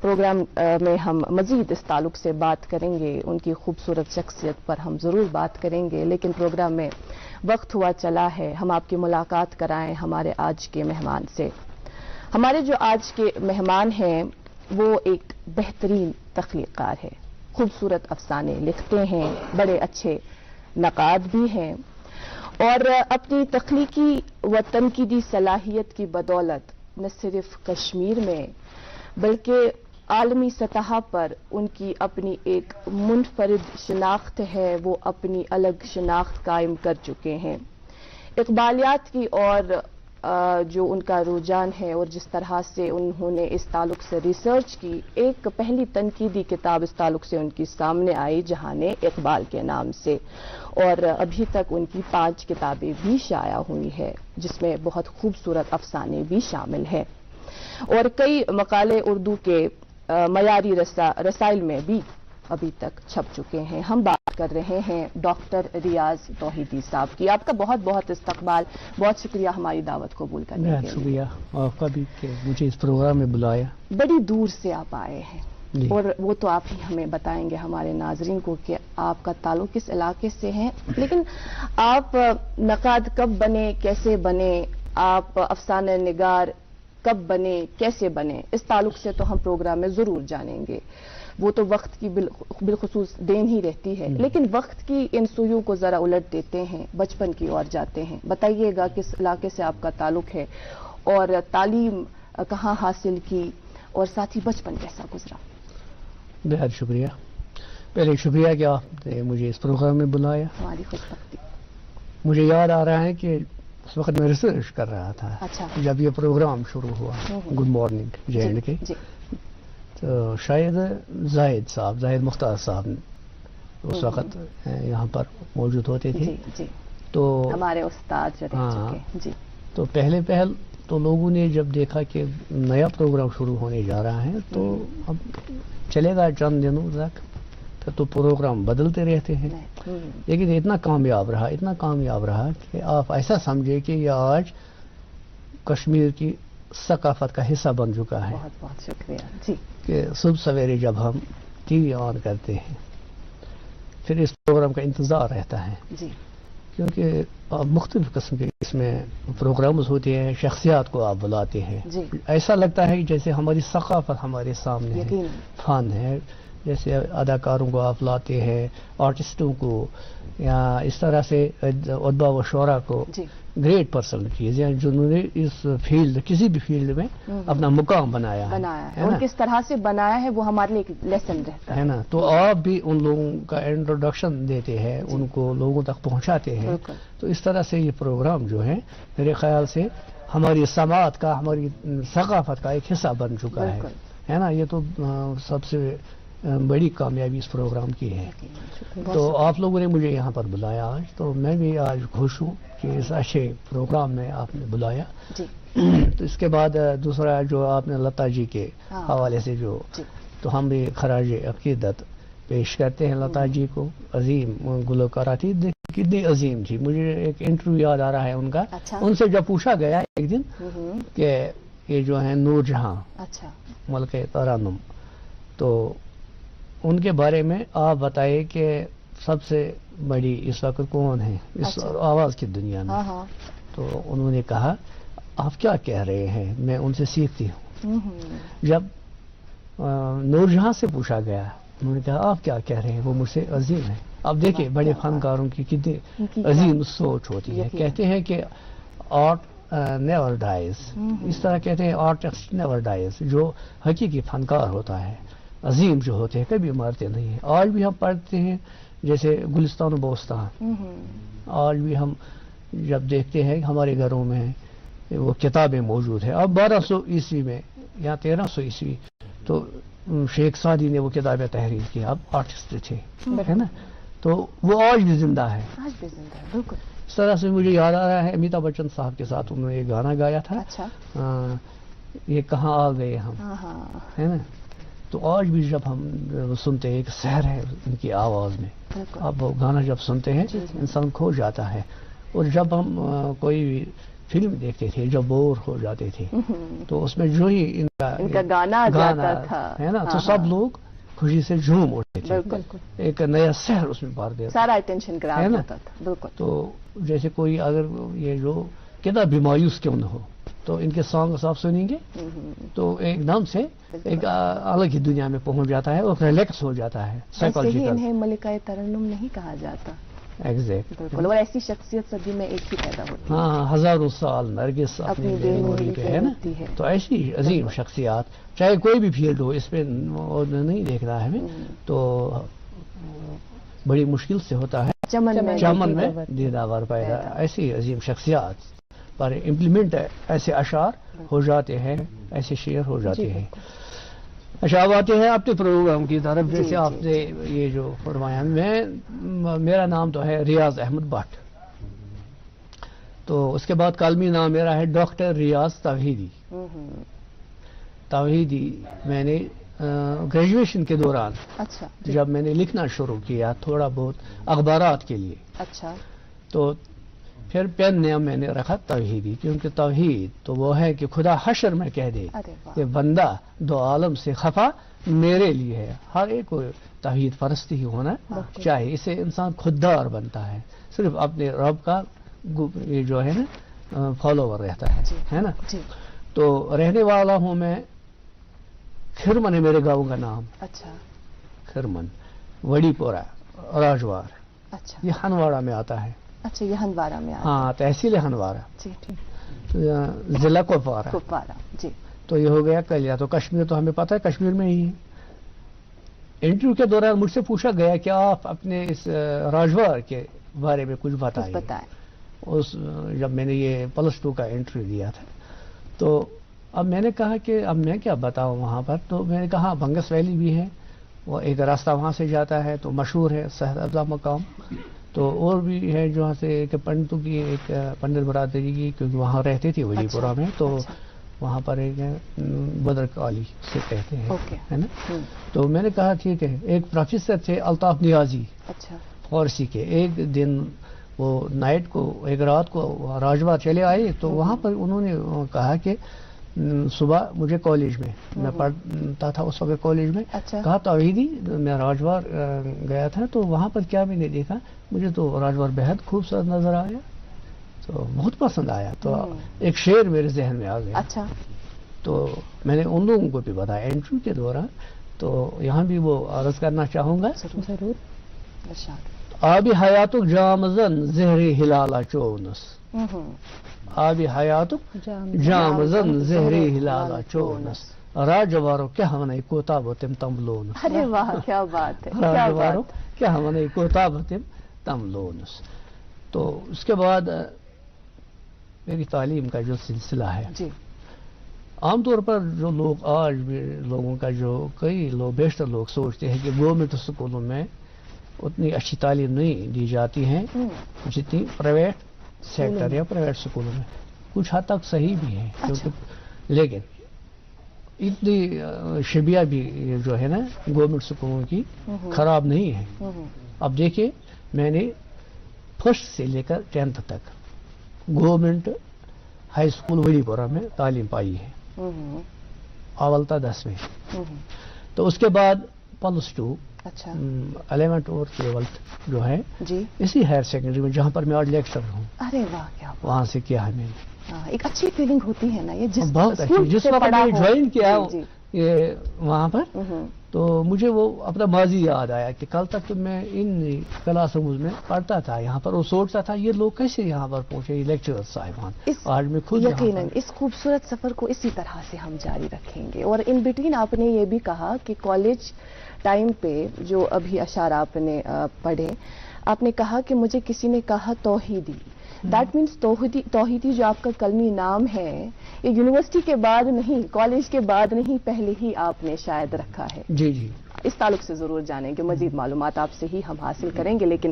Programme میں ہم مزید اس تعلق سے بات کریں گے، ان کی خوبصورت شخصیت پر ہم ضرور بات کریں گے، لیکن پروگرام میں وقت ہوا چلا ہے ہم آپ کی ملاقات کرائیں ہمارے آج کے مہمان سے۔ ہمارے جو آج کے مہمان ہیں وہ ایک بہترین تخلیق کار ہے، خوبصورت افسانے لکھتے ہیں، بڑے اچھے نقاد بھی ہیں، اور اپنی تخلیقی و تنقیدی صلاحیت کی بدولت نہ صرف کشمیر میں بلکہ عالمی سطح پر ان کی اپنی ایک منفرد شناخت ہے، وہ اپنی الگ شناخت قائم کر چکے ہیں۔ اقبالیات کی اور جو ان کا رجحان ہے اور جس طرح سے انہوں نے اس تعلق سے ریسرچ کی، ایک پہلی تنقیدی کتاب اس تعلق سے ان کی سامنے آئی جہان اقبال کے نام سے، اور ابھی تک ان کی 5 کتابیں بھی شائع ہوئی ہے جس میں بہت خوبصورت افسانے بھی شامل ہیں، اور کئی مقالے اردو کے معیاری رسائل میں بھی ابھی تک چھپ چکے ہیں۔ ہم بات کر رہے ہیں ڈاکٹر ریاض توحیدی صاحب کی۔ آپ کا بہت بہت استقبال، بہت شکریہ ہماری دعوت قبول کرنے کے لیے۔ شکریہ آپ کا بھی کہ مجھے اس پروگرام میں بلایا۔ بڑی دور سے آپ آئے ہیں اور وہ تو آپ ہی ہمیں بتائیں گے ہمارے ناظرین کو کہ آپ کا تعلق کس علاقے سے ہے، لیکن آپ نقاد کب بنے، کیسے بنے، آپ افسانہ نگار کب بنے، کیسے بنے، اس تعلق سے تو ہم پروگرام میں ضرور جانیں گے، وہ تو وقت کی بالخصوص دین ہی رہتی ہے، لیکن وقت کی ان سوئیوں کو ذرا الٹ دیتے ہیں، بچپن کی اور جاتے ہیں۔ بتائیے گا کس علاقے سے آپ کا تعلق ہے اور تعلیم کہاں حاصل کی اور ساتھ ہی بچپن کیسا گزرا؟ بہت شکریہ، پہلے شکریہ کہ آپ نے مجھے اس پروگرام میں بلایا۔ ہماری خوش بختی۔ مجھے یاد آ رہا ہے کہ اس وقت میں ریسرچ کر رہا تھا جب یہ پروگرام شروع ہوا، گڈ مارننگ جے اینڈ کے، تو شاید زاہد مختار صاحب اس وقت یہاں پر موجود ہوتے تھے، تو ہمارے استاد جو رہ چکے۔ جی، تو پہل تو لوگوں نے جب دیکھا کہ نیا پروگرام شروع ہونے جا رہا ہے تو اب چلے گا چند دنوں تک، پھر تو پروگرام بدلتے رہتے ہیں، لیکن اتنا کامیاب رہا کہ آپ ایسا سمجھے کہ یہ آج کشمیر کی ثقافت کا حصہ بن چکا ہے۔ بہت بہت شکریہ جی۔ کہ صبح سویرے جب ہم ٹی وی آن کرتے ہیں پھر اس پروگرام کا انتظار رہتا ہے، جی، کیونکہ مختلف قسم کے اس میں پروگرامز ہوتے ہیں، شخصیات کو آپ بلاتے ہیں، جی، ایسا لگتا ہے جیسے ہماری ثقافت ہمارے سامنے ہے، فن ہے، جیسے اداکاروں کو آپ لاتے ہیں، آرٹسٹوں کو، یا اس طرح سے ادبا و شعراء کو، جی، گریٹ پرسنالٹیز ہیں جنہوں نے اس فیلڈ کسی بھی فیلڈ میں اپنا مقام بنایا ہے، اور کس طرح سے بنایا ہے وہ ہمارے لیے ایک لیسن رہتا ہے نا۔ تو آپ بھی ان لوگوں کا انٹروڈکشن دیتے ہیں، ان کو لوگوں تک پہنچاتے ہیں، تو اس طرح سے یہ پروگرام جو ہے میرے خیال سے ہماری سماعت کا، ہماری ثقافت کا ایک حصہ بن چکا ہے نا۔ یہ تو سب سے بڑی کامیابی اس پروگرام کی ہے۔ تو آپ لوگوں نے مجھے یہاں پر بلایا آج، تو میں بھی آج خوش ہوں کہ اس اچھے پروگرام میں آپ نے بلایا۔ تو اس کے بعد دوسرا جو آپ نے لتا جی کے حوالے سے جو، تو ہم بھی خراج عقیدت پیش کرتے ہیں لتا جی کو، عظیم گلوکارہ تھی، کتنی عظیم تھی۔ مجھے ایک انٹرویو یاد آ رہا ہے ان کا، ان سے جب پوچھا گیا ایک دن کہ یہ جو ہیں نور جہاں ملک ترنم، تو ان کے بارے میں آپ بتائیے کہ سب سے بڑی اس وقت کون ہے اس آواز کی دنیا میں؟ تو انہوں نے کہا آپ کیا کہہ رہے ہیں، میں ان سے سیکھتی ہوں۔ جب نور جہاں سے پوچھا گیا انہوں نے کہا آپ کیا کہہ رہے ہیں، وہ مجھ سے عظیم ہے۔ اب دیکھیں بڑے فنکاروں کی کتنی عظیم سوچ ہوتی ہے، کہتے ہیں کہ آرٹ نیور ڈائز، اس طرح کہتے ہیں آرٹسٹ نیور ڈائز، جو حقیقی فنکار ہوتا ہے، عظیم جو ہوتے ہیں کبھی مرتے نہیں ہیں۔ آج بھی ہم پڑھتے ہیں جیسے گلستان و بوستان، آج بھی ہم جب دیکھتے ہیں ہمارے گھروں میں وہ کتابیں موجود ہیں۔ اب 1200 عیسوی میں یا 1300 عیسوی تو شیخ سعدی نے وہ کتابیں تحریر کی، اب آرٹسٹ تھے، ہے نا، تو وہ آج بھی زندہ ہے۔ بالکل اس طرح سے مجھے یاد آ رہا ہے امیتابھ بچن صاحب کے ساتھ انہوں نے ایک گانا گایا تھا، یہ کہاں آ گئے ہم، ہے نا۔ تو آج بھی جب ہم سنتے ہیں ایک سحر ہے ان کی آواز میں، اب وہ گانا جب سنتے ہیں انسان کھو جاتا ہے۔ اور جب ہم کوئی فلم دیکھتے تھے جب بور ہو جاتے تھے تو اس میں جو ہی ان کا گانا جاتا تھا ہے نا تو سب لوگ خوشی سے جھوم اٹھتے تھے. ایک نیا سحر اس میں بھر دیتا سارا اٹینشن گراب ہوتا تھا. بالکل. تو جیسے کوئی اگر یہ جو کتنا بھی مایوس کیوں نہ ہو تو ان کے سانگس آپ سنیں گے تو ایک دم سے ایک الگ ہی دنیا میں پہنچ جاتا ہے اور ریلیکس ہو جاتا ہے. سائیکولوجیکل انہیں ملکہ ترنم نہیں کہا جاتا. ایگزیکٹ. بالکل. اور ایسی شخصیت صدی میں ایک ہی پیدا ہوتی ہے. ہاں ہزاروں سال نرگس اپنی میموری پہ ہے نا. تو ایسی عظیم شخصیات چاہے کوئی بھی فیلڈ ہو اس پہ نہیں دیکھنا ہے ہمیں تو بڑی مشکل سے ہوتا ہے چمن میں دیداور پیدا. ایسی عظیم شخصیات پر امپلیمنٹ ایسے اشعار ہو جاتے ہیں ایسے شعر ہو جاتے ہیں. اچھا اب آتے ہیں اپنے پروگرام کی طرف. جیسے آپ نے یہ جو فرمایا میرا نام تو ہے ریاض احمد بٹ. تو اس کے بعد کالمی نام میرا ہے ڈاکٹر ریاض توحیدی. توحیدی میں نے گریجویشن کے دوران جب میں نے لکھنا شروع کیا تھوڑا بہت اخبارات کے لیے تو پھر پین نام میں نے رکھا توحیدی کیونکہ توحید تو وہ ہے کہ خدا حشر میں کہہ دے کہ بندہ دو عالم سے خفا میرے لیے ہے. ہر ایک کو توحید پرست ہی ہونا چاہیے. اسے انسان خوددار بنتا ہے صرف اپنے رب کا یہ جو ہے نا فالوور رہتا ہے نا. تو رہنے والا ہوں میں کھرمن ہے میرے گاؤں کا نام. کھرمن وڑی پورہ راجوار. یہ ہنواڑہ میں آتا ہے. اچھا یہ ہندوارہ میں ہاں تحصیل ہندوارہ. جی ٹھیک. ضلع کپوارہ. جی. تو یہ ہو گیا کلیا. تو کشمیر تو ہمیں پتہ ہے کشمیر میں ہی ہے. انٹرویو کے دوران مجھ سے پوچھا گیا کہ آپ اپنے اس راجوار کے بارے میں کچھ بتائیں. جب میں نے یہ +2 کا انٹرویو دیا تھا تو اب میں نے کہا کہ اب میں کیا بتاؤں وہاں پر. تو میں نے کہا بنگس ویلی بھی ہے وہ ایک راستہ وہاں سے جاتا ہے تو مشہور ہے صحت افزا مقام. تو اور بھی ہے جو سے ایک پنڈتوں کی ایک پنڈت برادری کی کیونکہ وہاں رہتے تھے ولی پورہ میں. تو وہاں پر ایک بدر کالی سے کہتے ہیں ہے نا. تو میں نے کہا ٹھیک ہے. ایک پروفیسر تھے الطاف نیازی فارسی کے. ایک دن وہ نائٹ کو ایک رات کو راجوار چلے آئے تو وہاں پر انہوں نے کہا کہ صبح مجھے کالج میں پڑھتا تھا اس وقت کالج میں. کہا توحیدی میں راجوار گیا تھا تو وہاں پر کیا میں نے دیکھا مجھے تو راجوار بہت خوبصورت نظر آیا تو بہت پسند آیا. تو ایک شعر میرے ذہن میں آ گیا. تو میں نے ان لوگوں کو بھی بتایا انٹرویو کے دوران. تو یہاں بھی وہ عرض کرنا چاہوں گا. ضرور. آبی حیاتک جامزن زہری ہلالہ چونس. آبی حیاتک جامزن زہری ہلالہ چونس. راجوارو کیا ہمیں کوتا بتم تملون. ارے واہ کیا بات ہے. راجوارو کیا ہمیں کوتا بتم تملونس. تو اس کے بعد میری تعلیم کا جو سلسلہ ہے عام طور پر جو لوگ آج بھی لوگوں کا جو کئی لوگ بیشتر لوگ سوچتے ہیں کہ گورنمنٹ اسکولوں میں اتنی اچھی تعلیم نہیں دی جاتی ہیں جتنی پرائیویٹ سیکٹر یا پرائیویٹ اسکولوں میں. کچھ حد تک صحیح بھی ہے لیکن اتنی شبیہ بھی جو ہے نا گورنمنٹ اسکولوں کی خراب نہیں ہے. اب دیکھیے میں نے 1st سے لے کر 10th تک گورنمنٹ ہائی اسکول ولی پورہ میں تعلیم پائی ہے اول تا 10ویں. تو اس کے بعد +2 11th اور 12th جو ہے اسی ہائر سیکنڈری میں جہاں پر میں آج لیکچر ہوں. ارے واہ کیا وہاں سے کیا ہے میں نے. ایک اچھی فیلنگ ہوتی ہے نا یہ بہت اچھی. جس وقت میں نے جوائن کیا یہ وہاں پر تو مجھے وہ اپنا ماضی یاد آیا کہ کل تک تو میں ان کلاس رومز میں پڑھتا تھا یہاں پر اور سوچتا تھا یہ لوگ کیسے یہاں پر پہنچے لیکچرر صاحبان. آج میں خود یقیناً اس خوبصورت سفر کو اسی طرح سے ہم جاری رکھیں گے. اور ان بٹوین آپ نے یہ بھی کہا کہ کالج ٹائم پہ جو ابھی اشعار آپ نے پڑھے آپ نے کہا کہ مجھے کسی نے کہا توحیدی. دیٹ مینس توحیدی جو آپ کا کلمی نام ہے یہ یونیورسٹی کے بعد نہیں کالج کے بعد نہیں پہلے ہی آپ نے شاید رکھا ہے. جی. اس تعلق سے ضرور جانیں گے. مزید معلومات آپ سے ہی ہم حاصل کریں گے لیکن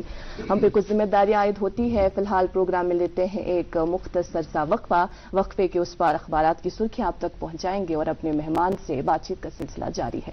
ہم پہ کچھ ذمہ داریاں عائد ہوتی ہے. فی الحال پروگرام میں لیتے ہیں ایک مختصر سا وقفے کے اس پار اخبارات کی سرخیاں آپ تک پہنچائیں گے اور اپنے مہمان سے بات چیت کا سلسلہ جاری ہے.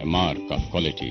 a mark of quality।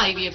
IVF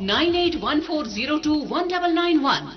9814021991।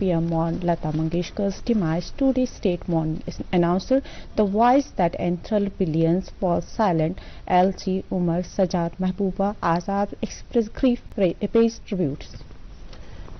PM mourned Lata Mangeshkar's demise. Today state mourned announcer the voice that enthralled billions falls silent. LG Umar Sajad Mahbooba Azad express grief, pays tributes।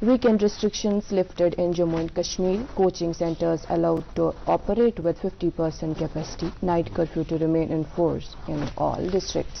weekend restrictions lifted in Jammu and Kashmir. Coaching centers allowed to operate with 50% capacity. Night curfew to remain in force in all districts.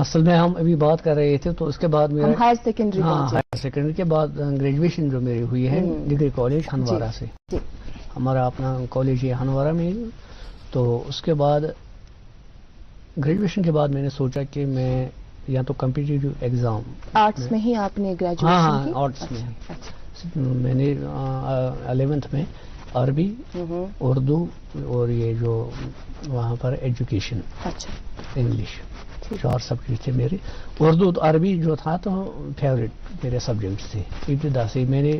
اصل میں ہم ابھی بات کر رہے تھے تو اس کے بعد ہم ہائر سیکنڈری ہائر سیکنڈری کے بعد گریجویشن جو میری ہوئی ہے ڈگری کالج ہندوارہ سے. ہمارا اپنا کالج ہے ہندوارہ میں. تو اس کے بعد گریجویشن کے بعد میں نے سوچا کہ میں یا تو کمپٹیٹیو ایگزام آرٹس میں ہی آپ نے گریجویشن کی؟ آرٹس میں. میں نے 11th میں عربی اردو اور یہ جو وہاں پر ایجوکیشن انگلش 4 سبجیکٹ تھے میرے. اردو عربی جو تھا تو فیوریٹ میرے سبجیکٹس تھے ابتدا سے. میں نے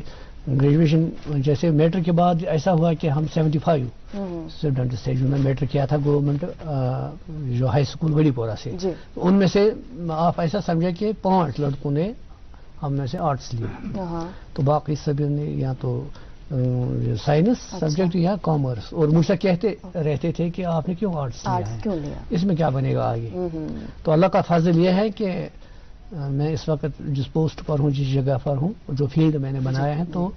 گریجویشن جیسے میٹرک کے بعد ایسا ہوا کہ ہم 75 اسٹوڈنٹ سے جو میں میٹرک کیا تھا گورنمنٹ جو ہائی اسکول بڑی پورہ سے. ان میں سے آپ ایسا سمجھے کہ 5 لڑکوں نے ہم میں سے آرٹس لیا تو باقی سبھی نے یا تو سائنس سبجیکٹ یا کامرس. اور مجھ سے کہتے رہتے تھے کہ آپ نے کیوں آرٹس لیا ہے, اس میں کیا بنے گا آگے. تو اللہ کا فضل یہ ہے کہ میں اس وقت جس پوسٹ پر ہوں, جس جگہ پر ہوں, جو فیلڈ میں نے بنایا ہے تو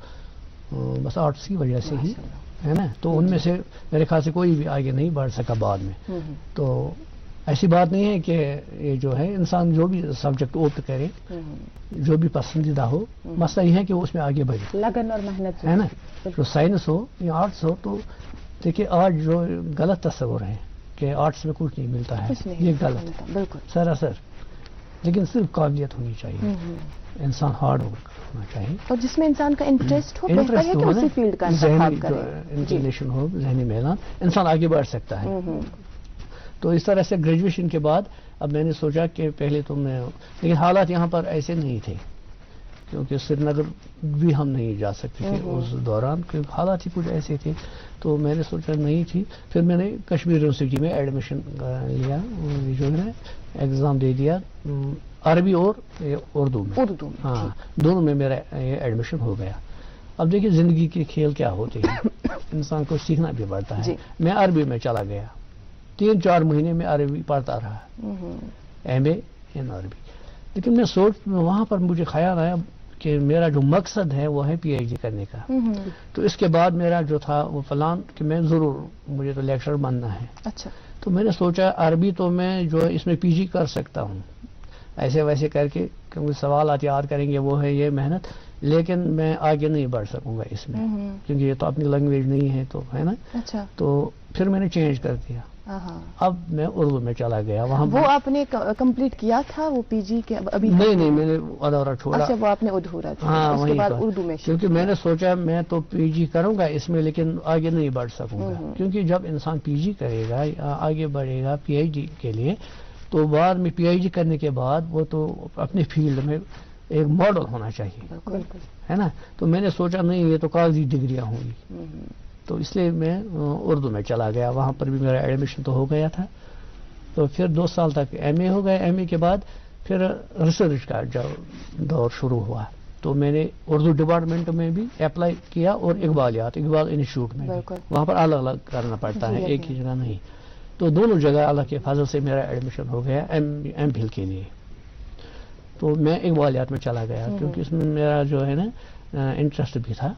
بس آرٹس کی وجہ سے ہی ہے نا. تو ان میں سے میرے خیال سے کوئی بھی آگے نہیں بڑھ سکا بعد میں. تو ایسی بات نہیں ہے کہ یہ جو ہے انسان جو بھی سبجیکٹ اوپٹ کرے جو بھی پسندیدہ ہو, مسئلہ یہ ہے کہ وہ اس میں آگے بڑھے, لگن اور محنت ہے نا. جو سائنس ہو یا آرٹس ہو تو دیکھیے آج جو غلط تصور ہے کہ آرٹس میں کچھ نہیں ملتا ہے, یہ غلط بالکل سراسر. لیکن صرف قابلیت ہونی چاہیے, انسان ہارڈ ورک ہونا چاہیے, اور جس میں انسان کا انٹرسٹ ہو بہتر ہے کہ اسی فیلڈ کا انتخاب کرے. انکلینیشن ہو, ذہنی میلان, انسان آگے بڑھ سکتا ہے. تو اس طرح سے گریجویشن کے بعد اب میں نے سوچا کہ پہلے تو میں, لیکن حالات یہاں پر ایسے نہیں تھے کیونکہ سری نگر بھی ہم نہیں جا سکتے تھے اس دوران, کیونکہ حالات ہی کچھ ایسے تھے. تو میں نے سوچا نہیں تھی. پھر میں نے کشمیر یونیورسٹی میں ایڈمیشن لیا, جو ہے ایگزام دے دیا عربی اور اردو میں. ہاں, دونوں میں میرا ایڈمیشن ہو گیا. اب دیکھیے زندگی کے کھیل کیا ہوتے ہیں, انسان کو سیکھنا بھی پڑتا ہے. میں عربی میں چلا گیا, 3-4 مہینے میں عربی پڑھتا رہا, ایم اے ان عربی. لیکن میں وہاں پر مجھے خیال آیا کہ میرا جو مقصد ہے وہ ہے پی ایچ ڈی کرنے کا. تو اس کے بعد میرا جو تھا وہ پلان کہ میں ضرور مجھے تو لیکچرر بننا ہے. اچھا. تو میں نے سوچا عربی تو میں جو اس میں پی جی کر سکتا ہوں ایسے ویسے کر کے, کیونکہ سوالات یاد کریں گے وہ ہے یہ محنت, لیکن میں آگے نہیں بڑھ سکوں گا اس میں کیونکہ یہ تو اپنی لینگویج نہیں ہے تو ہے نا. اچھا. تو پھر میں نے چینج کر دیا, اب میں اردو میں چلا گیا. وہاں وہ آپ نے کمپلیٹ کیا تھا وہ پی جی کے ابھی؟ نہیں, میں نے ادھورا چھوڑا. اچھا, وہ آپ نے ادھورا چھوڑا. ہاں, اس کے بعد اردو میں, کیونکہ میں نے سوچا میں تو پی جی کروں گا اس میں لیکن آگے نہیں بڑھ سکوں گا. کیونکہ جب انسان پی جی کرے گا یا آگے بڑھے گا پی ایچ ڈی کے لیے تو بعد میں پی ایچ ڈی کرنے کے بعد وہ تو اپنے فیلڈ میں ایک ماڈل ہونا چاہیے, ہے نا. تو میں نے سوچا نہیں, یہ تو کاغذی ڈگریاں ہوں گی. تو اس لیے میں اردو میں چلا گیا. وہاں پر بھی میرا ایڈمیشن تو ہو گیا تھا. تو پھر 2 سال تک ایم اے ہو گیا. ایم اے کے بعد پھر ریسرچ کا جو دور شروع ہوا تو میں نے اردو ڈپارٹمنٹ میں بھی اپلائی کیا اور اقبال انسٹیٹیوٹ میں بھی. وہاں پر الگ الگ کرنا پڑتا ہے, ایک ہی جگہ نہیں. تو دونوں جگہ اللہ کے فضل سے میرا ایڈمیشن ہو گیا ایم فل کے لیے. تو میں اقبالیات میں چلا گیا کیونکہ اس میں میرا جو ہے نا انٹرسٹ بھی تھا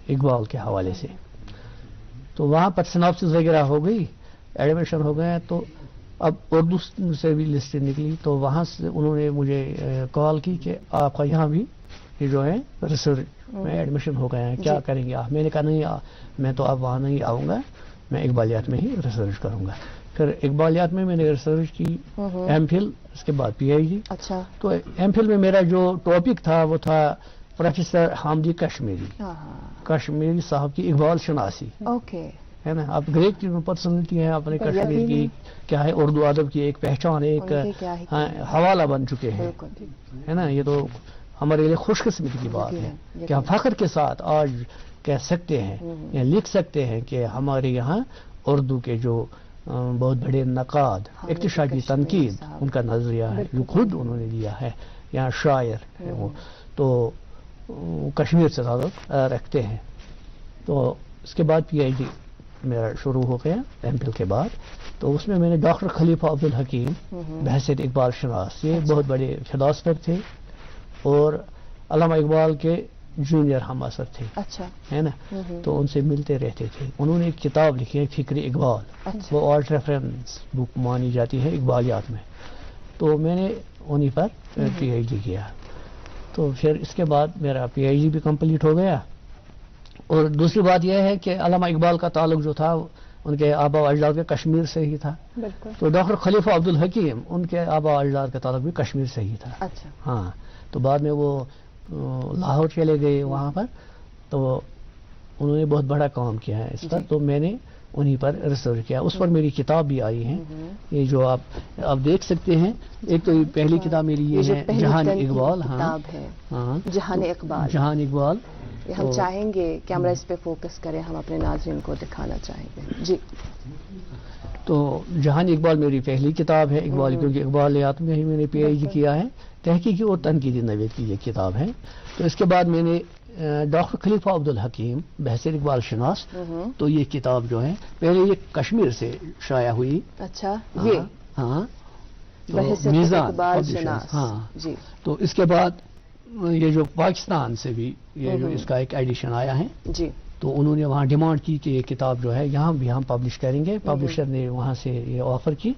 اقبال کے حوالے سے. تو وہاں پر سناپسس وغیرہ ہو گئی, ایڈمیشن ہو گیا. تو اب اردو سے بھی لسٹ نکلی تو وہاں سے انہوں نے مجھے کال کی کہ آپ کا یہاں بھی یہ جو ہے ریسرچ میں ایڈمیشن ہو گیا ہے, کیا کریں گے آپ؟ میں نے کہا نہیں, میں تو اب وہاں نہیں آؤں گا, میں اقبالیات میں ہی ریسرچ کروں گا. پھر اقبالیات میں نے ریسرچ کی, ایم فل, اس کے بعد پی ایچ ڈی. اچھا. تو ایم فل میں میرا جو ٹاپک تھا وہ تھا پروفیسر حامدی کشمیری صاحب کی اقبال شناسی. اوکے, ہے نا. آپ گریٹ پرسنالٹی ہے اپنے کشمیر کی, کیا ہے اردو ادب کی ایک پہچان, ایک حوالہ بن چکے ہیں, ہے نا. یہ تو ہمارے لیے خوش قسمتی کی بات ہے کہ ہم فخر کے ساتھ آج کہہ سکتے ہیں یا لکھ سکتے ہیں کہ ہمارے یہاں اردو کے جو بہت بڑے نقاد, اقتصادی تنقید, ان کا نظریہ ہے جو خود انہوں نے دیا ہے, یہاں شاعر ہے وہ تو کشمیر سے تعلق رکھتے ہیں. تو اس کے بعد پی ایچ ڈی میرا شروع ہو گیا ایم فل کے بعد. تو اس میں نے ڈاکٹر خلیفہ عبدالحکیم بحیثیت اقبال شناس, یہ بہت بڑے فلاسفر تھے اور علامہ اقبال کے جونیئر ہم اثر تھے. اچھا. ہے نا. تو ان سے ملتے رہتے تھے. انہوں نے ایک کتاب لکھی ہے فکر اقبال, وہ آلٹ ریفرنس بک مانی جاتی ہے اقبالیات میں. تو میں نے انہیں پر پی ایچ ڈی کیا. تو پھر اس کے بعد میرا پی ایچ ڈی بھی کمپلیٹ ہو گیا. اور دوسری بات یہ ہے کہ علامہ اقبال کا تعلق جو تھا ان کے آبا و اجداد کے کشمیر سے ہی تھا. تو ڈاکٹر خلیفہ عبدالحکیم ان کے آبا و اجداد کا تعلق بھی کشمیر سے ہی تھا. اچھا. ہاں تو بعد میں وہ لاہور چلے گئے وہاں پر، تو انہوں نے بہت بڑا کام کیا ہے اس پر. تو میں نے انہیں پر ریسرچ کیا. اس پر میری کتاب بھی آئی ہے. یہ جو آپ دیکھ سکتے ہیں. ایک تو پہلی کتاب میری یہ ہے جہان اقبال. ہاں جہان اقبال. جہان اقبال. ہم چاہیں گے کیمرہ اس پہ فوکس کریں، ہم اپنے ناظرین کو دکھانا چاہیں گے. جی. تو جہان اقبال میری پہلی کتاب ہے. اقبال کیونکہ اقبالیات میں ہی میں نے پی ایچ ڈی کیا ہے. تحقیقی اور تنقیدی نوعیت کی یہ کتاب ہے. تو اس کے بعد میں نے ڈاکٹر خلیفہ عبدالحکیم بحثیت اقبال شناس. تو یہ کتاب جو ہے پہلے یہ کشمیر سے شائع ہوئی. اچھا. یہ ہاں بحثیت اقبال شناس. ہاں جی. تو اس کے بعد یہ جو پاکستان سے بھی یہ جو اس کا ایک ایڈیشن آیا ہے. جی. تو انہوں نے وہاں ڈیمانڈ کی کہ یہ کتاب جو ہے یہاں بھی ہم پبلش کریں گے. پبلشر نے وہاں سے یہ آفر کی.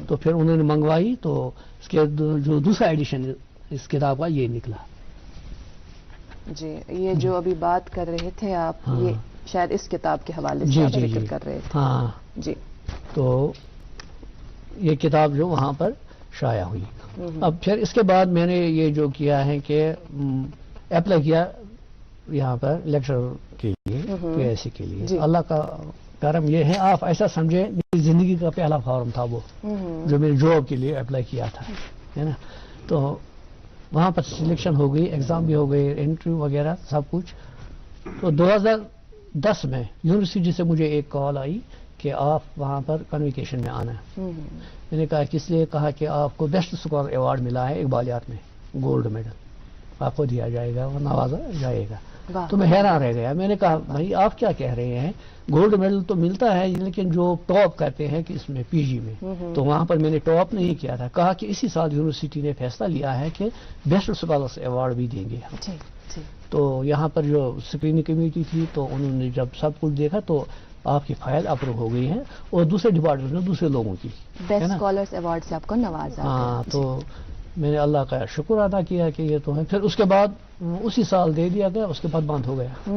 تو پھر انہوں نے منگوائی. تو اس کے جو دوسرا ایڈیشن اس کتاب کا یہ نکلا. جی. یہ جو ابھی بات کر رہے تھے آپ، یہ شاید اس کتاب کے حوالے سے ذکر کر رہے تھے. ہاں جی. تو یہ کتاب جو وہاں پر شائع ہوئی. اب پھر اس کے بعد میں نے یہ جو کیا ہے کہ اپلائی کیا یہاں پر لیکچر کے لیے، پی ایس سی کے لیے. اللہ کا کرم یہ ہے، آپ ایسا سمجھے میری زندگی کا پہلا فارم تھا وہ جو میری جاب کے لیے اپلائی کیا تھا، ہے نا. تو وہاں پر سلیکشن ہو گئی، ایگزام بھی ہو گئی، انٹرویو وغیرہ سب کچھ. تو 2010 میں یونیورسٹی سے مجھے ایک کال آئی کہ آپ وہاں پر کنویکیشن میں آنا ہے. میں نے کہا کس لیے؟ کہا کہ آپ کو بیسٹ اسکالر ایوارڈ ملا ہے اقبالیات میں، گولڈ میڈل آپ کو دیا جائے گا اور نوازا جائے گا. تو میں حیران رہ گیا. میں نے کہا بھائی آپ کیا کہہ رہے ہیں؟ گولڈ میڈل تو ملتا ہے لیکن جو ٹاپ کرتے ہیں کہ اس میں پی جی میں، تو وہاں پر میں نے ٹاپ نہیں کیا تھا. کہا کہ اسی سال یونیورسٹی نے فیصلہ لیا ہے کہ بیسٹ اسکالرس ایوارڈ بھی دیں گے. تو یہاں پر جو اسکریننگ کمیٹی تھی تو انہوں نے جب سب کچھ دیکھا تو آپ کی فائل اپروو ہو گئی ہے اور دوسرے ڈپارٹمنٹ میں دوسرے لوگوں کی بیسٹ اسکالرس ایوارڈ سے آپ کو نوازا. ہاں. تو میں نے اللہ کا شکر ادا کیا کہ یہ تو ہے. پھر اس کے بعد اسی سال دے دیا گیا، اس کے بعد بند ہو گیا.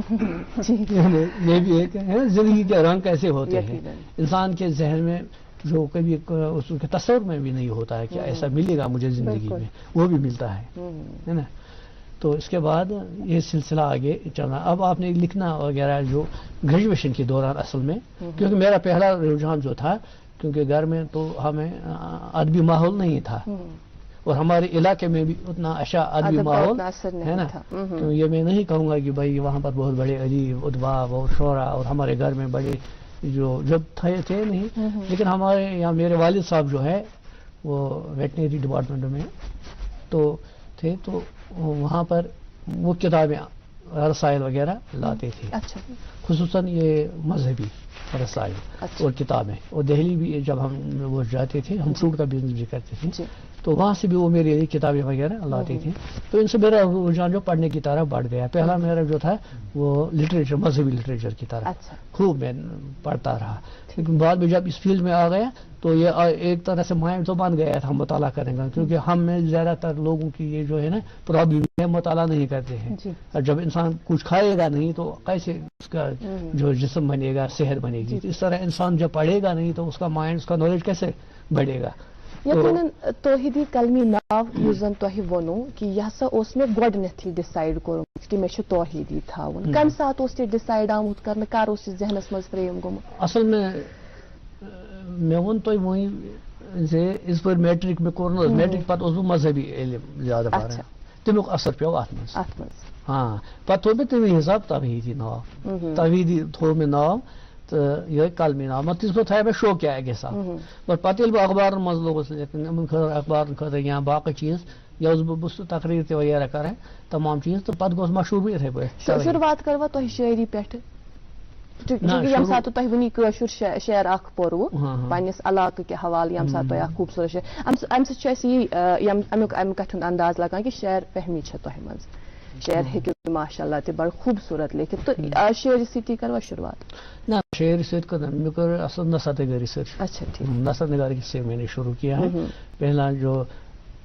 یہ بھی ایک ہے زندگی کے رنگ کیسے ہوتے ہیں انسان کے ذہن میں، جو کبھی اس کے تصور میں بھی نہیں ہوتا ہے کہ ایسا ملے گا مجھے زندگی میں، وہ بھی ملتا ہے نا. تو اس کے بعد یہ سلسلہ آگے چلنا. اب آپ نے لکھنا وغیرہ جو گریجویشن کے دوران اصل میں، کیونکہ میرا پہلا رجحان جو تھا، کیونکہ گھر میں تو ہمیں ادبی ماحول نہیں تھا اور ہمارے علاقے میں بھی اتنا اچھا ادبی ماحول ہے نا. تو یہ میں نہیں کہوں گا کہ بھائی وہاں پر بہت بڑے ادیب ادبا اور شعرا، اور ہمارے گھر میں بڑے جو جب تھے نہیں، لیکن ہمارے یہاں میرے والد صاحب جو ہے وہ ویٹنری ڈپارٹمنٹ میں تو تھے. تو وہاں پر وہ کتابیں رسائل وغیرہ لاتے تھے. اچھا. خصوصاً یہ مذہبی رسائل اور کتابیں. اور دہلی بھی جب ہم وہ جاتے تھے، ہم فروٹ کا بزنس بھی کرتے تھے، تو وہاں سے بھی وہ میرے لیے کتابیں وغیرہ لاتے تھے. تو ان سے میرا رجحان جو پڑھنے کی طرف بڑھ گیا. پہلا میرا جو تھا وہ لٹریچر، مذہبی لٹریچر کی طرف خوب میں پڑھتا رہا. لیکن بعد میں جب اس فیلڈ میں آ گیا تو یہ ایک طرح سے مائنڈ تو بن گیا تھا مطالعہ کرنے کا، کیونکہ ہم میں زیادہ تر لوگوں کی یہ جو ہے نا پرابلم ہے، مطالعہ نہیں کرتے ہیں. اور جب انسان کچھ کھائے گا نہیں تو کیسے اس کا جو جسم بنے گا، صحت بنے گی. اس طرح انسان جب پڑھے گا نہیں تو اس کا مائنڈ، اس کا نالج کیسے بڑھے گا. یقیناً توحیدی کلمی ناو یُس زن تۄہہِ ووٚنوٕ کہِ یہِ ہسا اوس مےٚ گۄڈٕنیتھٕے ڈِسایڈ کوٚرمُت کہِ مےٚ چھُ توحیدی تھاوُن. کمہِ ساتہٕ اوس یہِ ڈِسایڈ آمُت کرنہٕ، کر اوس یہِ ذہنس منٛز فریم گوٚمُت؟ اصل میں مےٚ ووٚن تۄہہِ وۄنۍ زِ یِژ پھِر میٹرک مےٚ کوٚر نہٕ، میٹرک پتہٕ اوسُس بہٕ مذہبی علم زیادٕ پران، تمیُک اثر پیوٚو اتھ منٛز. ہاں. پتہٕ تھوٚو مےٚ تمی حساب توحیدی ناو، توحیدی تھوٚو مےٚ ناو تہٕ یِہوٚے کلمی ناو. مگر تِژ پھِر تھایے مےٚ شوقیا اکہِ حساب. مگر پتہٕ ییٚلہِ بہٕ اخبارن منٛز لوگُس لیکھُن یِمن خٲطرٕ اخبارن خٲطرٕ یا باقٕے چیٖز، یا اوسُس بہٕ سُہ تقریٖر تہِ وغیرہ کران تمام چیٖز، تہٕ پتہٕ گوٚوس مشہوٗر بہٕ یِتھٕے پٲٹھۍ. شروعات کروا تۄہہِ شٲعری پٮ۪ٹھٕ؟ ییٚمہِ ساتہٕ تۄہہِ وٕنی کٲشُر شعر اکھ پوٚروٕ پننِس علاقہٕ کہِ حوالہٕ، ییٚمہِ ساتہٕ تۄہہِ اکھ خوٗبصوٗرت شعر، امہِ سۭتۍ چھُ اَسہِ یی امہِ کتھِ ہُنٛد انداز لگان کہِ شعر فہمی چھےٚ تۄہہِ منٛز. شعر ہیٚکِو ماشاء اللہ تہِ بڑٕ خوٗبصوٗرت لیکھِتھ. تہٕ شعرِ سۭتی کروا شروعات؟ نہ شعر سۭتۍ کر مےٚ کٔر اصل نثر نگاری سۭتۍ. اچھا ٹھیک. نثر نگاری سے میں نے شروع کیا ہے. پہلا جو